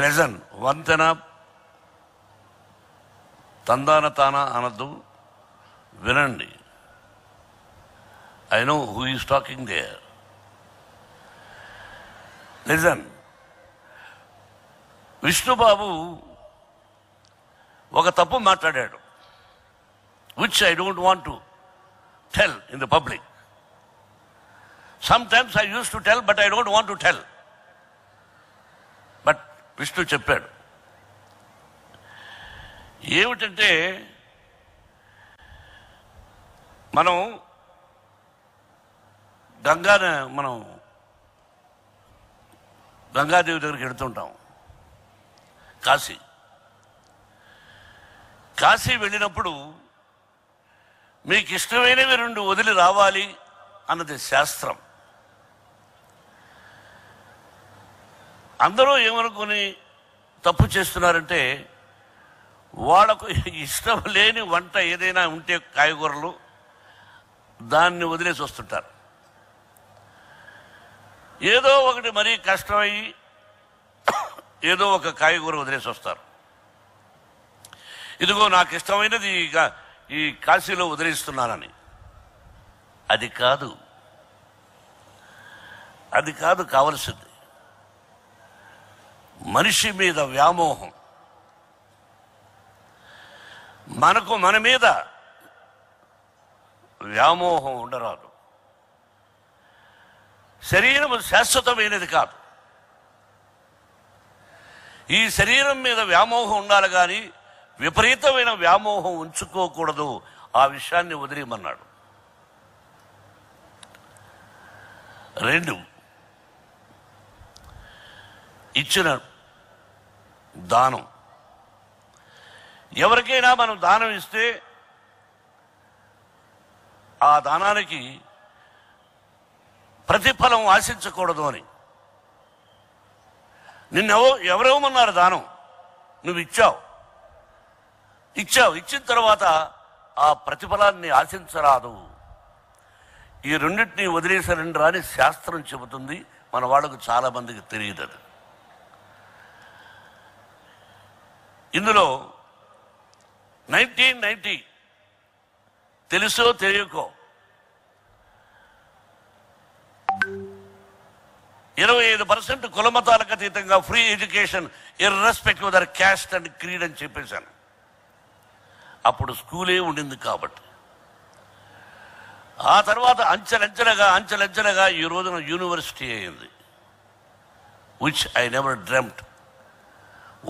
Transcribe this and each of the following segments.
Listen, వంతెన తందాన తానా అనద్దు, వినండి. I know who is talking there. Listen, Vishnubabu ఒక తప్పు మాట్లాడాడు, which I don't want to tell in the public. Sometimes I use to tell, but I don't want to tell. But Vishnu చెప్పాడు ఏమిటంటే, మనం గంగాదేవి దగ్గరికి వెళుతుంటాం. కాశీ వెళ్ళినప్పుడు మీకు ఇష్టమైనవి 2 వదిలి రావాలి అన్నది శాస్త్రం. అందరూ ఏమనుకుని తప్పు చేస్తున్నారంటే, వాళ్ళకు ఇష్టం లేని వంట ఏదైనా ఉంటే కాయగూరలు దాన్ని వదిలేసి వస్తుంటారు. ఏదో ఒకటి మరీ కష్టమయ్యి ఏదో ఒక కాయగూర వదిలేసి వస్తారు. ఇదిగో నాకు ఇష్టమైనది ఈ కాశీలో వదిలేస్తున్నానని. అది కాదు కావలసింది. మనిషి మీద వ్యామోహం. మనకు మన మీద వ్యామోహం ఉండరాదు. శరీరం శాశ్వతమైనది కాదు. ఈ శరీరం మీద వ్యామోహం ఉండాలి కానీ విపరీతమైన వ్యామోహం ఉంచుకోకూడదు. ఆ విషయాన్ని వదిలేయమన్నాడు. 2, ఇచ్చిన దానం. ఎవరికైనా మనం దానం ఇస్తే ఆ దానానికి ప్రతిఫలం ఆశించకూడదు అని. ఎవరేమన్నారు దానం? నువ్వు ఇచ్చిన తర్వాత ఆ ప్రతిఫలాన్ని ఆశించరాదు. ఈ 2టిని వదిలేసారండి అని శాస్త్రం చెబుతుంది. మన వాళ్ళకు చాలా మందికి తెలియదు అది. ఇందులో 1990 తెలుసో తెలియకో 25% కులమతాలకు అతీతంగా free education irrespective their caste and creed అని చెప్పేశాను. అప్పుడు స్కూలే ఉండింది కాబట్టి. ఆ తర్వాత అంచెలంచెలుగా ఈ రోజున యూనివర్సిటీ అయింది. Which I never dreamt.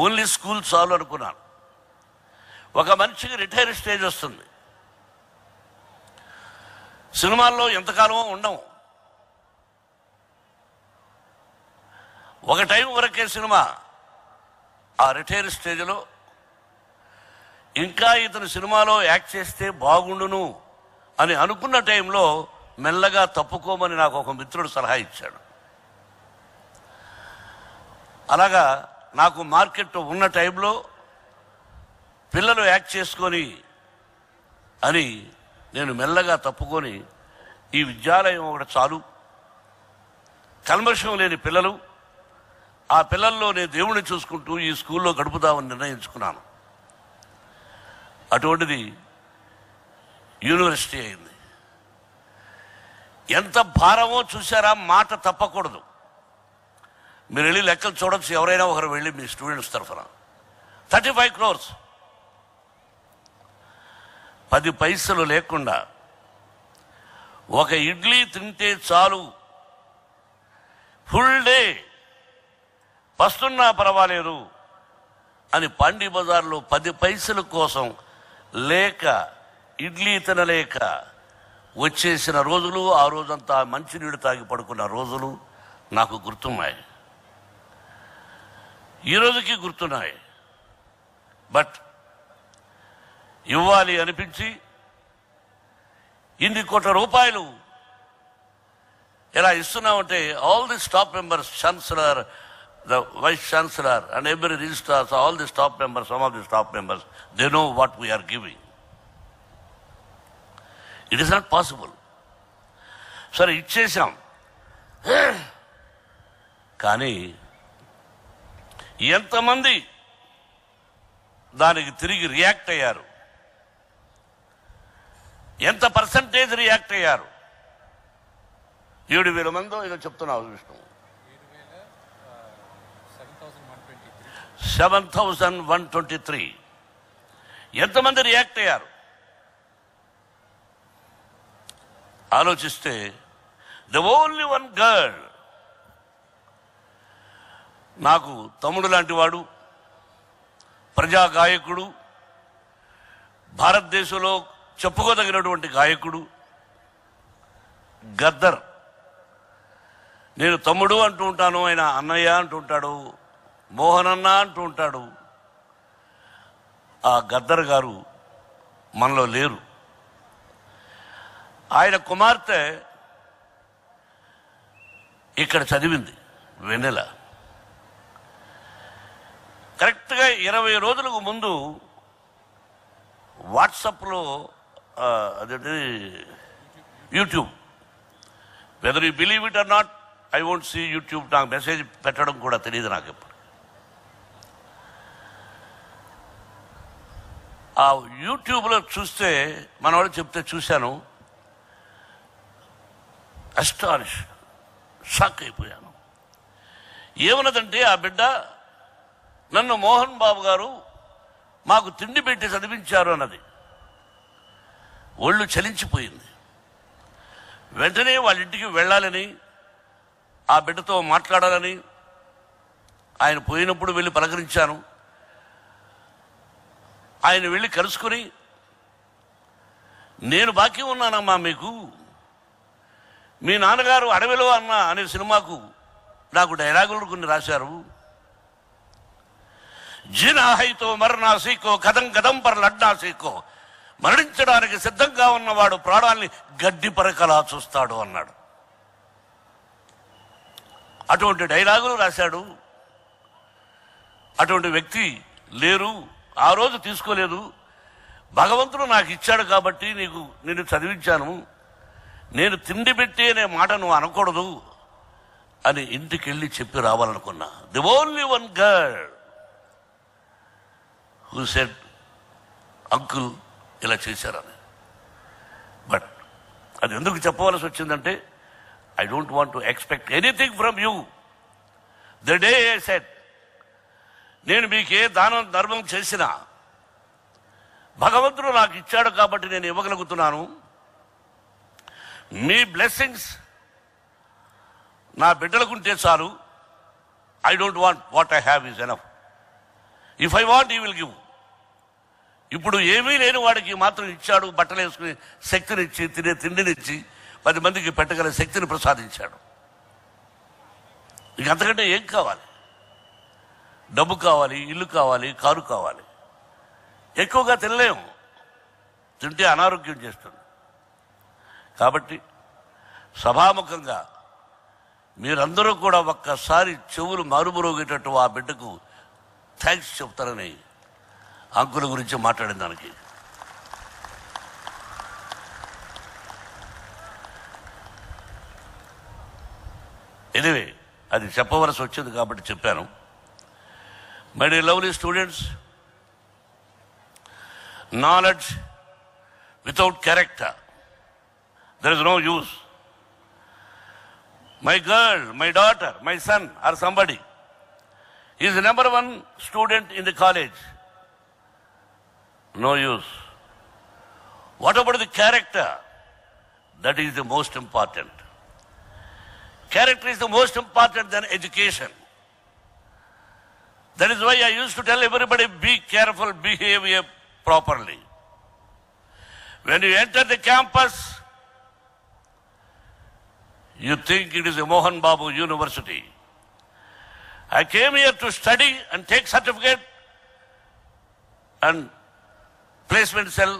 Only school చాలు అనుకున్నాను. ఒక మనిషికి రిటైర్ స్టేజ్ వస్తుంది. సినిమాల్లో ఎంతకాలమో ఉండవు. ఒక టైం వరకే సినిమా. ఆ రిటైర్ స్టేజ్లో ఇంకా ఇతను సినిమాలో యాక్ట్ చేస్తే బాగుండును అని అనుకున్న టైంలో మెల్లగా తప్పుకోమని నాకు ఒక మిత్రుడు సలహా ఇచ్చాడు. అలాగా నాకు మార్కెట్ ఉన్న టైంలో పిల్లలు యాక్ట్ చేసుకొని అని నేను మెల్లగా తప్పుకొని ఈ విద్యాలయం ఒకటి చాలు, కల్మషం లేని పిల్లలు, ఆ పిల్లల్లో నేను దేవుణ్ణి చూసుకుంటూ ఈ స్కూల్లో గడుపుదామని నిర్ణయించుకున్నాను. అటువంటిది యూనివర్సిటీ అయింది. ఎంత భారమో చూసారా. మాట తప్పకూడదు. మీరు వెళ్ళి లెక్కలు చూడొచ్చు. ఎవరైనా ఒకరు వెళ్ళి మీ స్టూడెంట్స్ తరఫున 35 crores 10 పైసలు లేకుండా ఒక ఇడ్లీ తింటే చాలు, ఫుల్ డే పస్తున్నా పర్వాలేదు అని పాండీ బజార్లో 10 పైసల కోసం లేక ఇడ్లీ తినలేక వచ్చేసిన రోజులు, ఆ రోజంతా మంచినీళ్ళు తాగి పడుకున్న రోజులు నాకు గుర్తున్నాయి. ఈ రోజుకి గుర్తున్నాయి. బట్ ఇవ్వాలి అనిపించి ఇన్ని కోట్ల రూపాయలు ఎలా ఇస్తున్నామంటే, all the staff members, chancellor, the vice chancellor and every registrars, all the staff members, some of the staff members, they know what we are giving. It is not possible. సరే ఇచ్చేసాం, కానీ ఎంతమంది దానికి తిరిగి రియాక్ట్ అయ్యారు, ఎంత percentage react అయ్యారు? 7,000 మందో ఏదో చెప్తున్నావు విష్ణు. 7,123. ఎంతమంది రియాక్ట్ అయ్యారు ఆలోచిస్తే, ద ఓన్లీ వన్ గర్ల్, నాకు తమ్ముడు లాంటి వాడు, ప్రజా గాయకుడు, భారతదేశంలో చెప్పుకోదగినటువంటి గాయకుడు గద్దర్. నేను తమ్ముడు అంటూ ఉంటాను, ఆయన అన్నయ్య అంటూ ఉంటాడు, మోహన్ అన్న అంటూ ఉంటాడు. ఆ గద్దర్ గారు మనలో లేరు. ఆయన కుమార్తె ఇక్కడ చదివింది, వెన్నెల. కరెక్ట్గా 20 రోజులకు ముందు వాట్సాప్లో అదేంటి YouTube, whether you believe it or not, I won't see YouTube. నాకు మెసేజ్ పెట్టడం కూడా తెలియదు నాకు ఎప్పుడు. ఆ యూట్యూబ్లో చూస్తే మనవాడు చెప్తే చూశాను, అస్టానిష్, షాక్ అయిపోయాను. ఏమన్నదంటే ఆ బిడ్డ, నన్ను మోహన్ బాబు గారు మాకు తిండి పెట్టి చదివించారు అన్నది. ఒళ్ళు చలించిపోయింది. వెంటనే వాళ్ళ ఇంటికి వెళ్ళాలని, ఆ బిడ్డతో మాట్లాడాలని ఆయన పోయినప్పుడు వెళ్ళి పలకరించాను. ఆయన వెళ్ళి కలుసుకుని, నేను బాకీ ఉన్నానమ్మా మీకు, మీ నాన్నగారు అడవిలో అన్న అనే సినిమాకు నాకు డైలాగులు కొన్ని రాశారు. జినాహైతో మరణాసీకో కథం కథం పర లడ్డాసీకో, మరణించడానికి సిద్ధంగా ఉన్నవాడు ప్రాణాల్ని గడ్డి పరకలా చూస్తాడు అన్నాడు. అటువంటి డైలాగులు రాశాడు. అటువంటి వ్యక్తి లేరు. ఆ రోజు తీసుకోలేదు. భగవంతుడు నాకు ఇచ్చాడు కాబట్టి నిన్ను చదివించాను, నేను తిండి పెట్టి అనే మాట నువ్వు అనకూడదు అని ఇంటికి వెళ్ళి చెప్పి రావాలనుకున్నా. The only one girl who said uncle ఇలా చేశారని. బట్ అది ఎందుకు చెప్పవలసి వచ్చిందంటే, I don't want to expect anything from you. The day I said, నేను మీకే దానం ధర్మం చేసినా భగవంతుడు నాకు ఇచ్చాడు కాబట్టి నేను ఇవ్వగలుగుతున్నాను. మీ బ్లెస్సింగ్స్ నా బిడ్డలకుంటే చాలు. I don't want, what I have is enough. If I want you will give. ఇప్పుడు ఏమీ లేని వాడికి మాత్రం ఇచ్చాడు, బట్టలు వేసుకునే శక్తినిచ్చి, తినే తిండినిచ్చి, 10 మందికి పెట్టగల శక్తిని ప్రసాదించాడు. ఇక అంతకంటే ఏం కావాలి? డబ్బు కావాలి, ఇల్లు కావాలి, కారు కావాలి. ఎక్కువగా తినలేము, తింటే అనారోగ్యం చేస్తుంది. కాబట్టి సభాముఖంగా మీరందరూ కూడా ఒక్కసారి చెవులు మారుమరోగేటట్టు ఆ బిడ్డకు థ్యాంక్స్ చెప్తారని అంకుల గురించి మాట్లాడిన దానికి. ఎనివే, అది చెప్పవలసి వచ్చింది కాబట్టి చెప్పాను. My dear lovely students, knowledge without character, there is no use. My girl, my daughter, my son or somebody is the number 1 student in the college. No use. What about the character? That is the most important. Character is the most important than education. That is why I used to tell everybody, be careful, behave properly. When you enter the campus, you think it is a Mohan Babu University. I came here to study and take certificate and placement cell.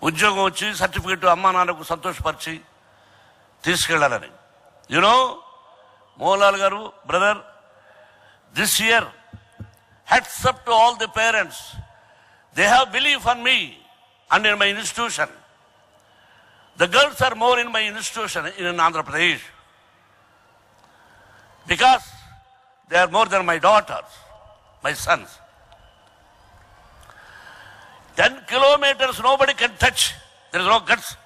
ఉద్యోగం వచ్చి certificate అమ్మా నాన్నకు సంతోషపరిచి తీసుకెళ్లాలని. మోహన్లాల్ గారు, brother, this year hats up to all the parents. They have belief on me and in my institution. The girls are more in my institution in Andhra Pradesh. Because They are more than my daughters, my sons. 10 kilometers nobody can touch. There is no guts.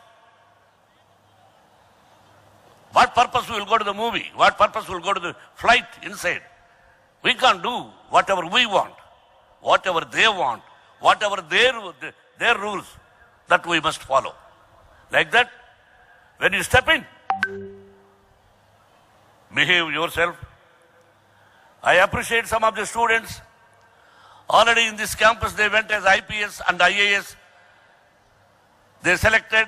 What purpose we will go to the movie? What purpose we will go to the flight inside? We can't do whatever we want, whatever they want, whatever their rules, that we must follow. Like that, when you step in, behave yourself. I appreciate some of the students. Already in this campus, they went as IPS and IAS. They selected.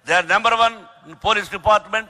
They are number one in police department.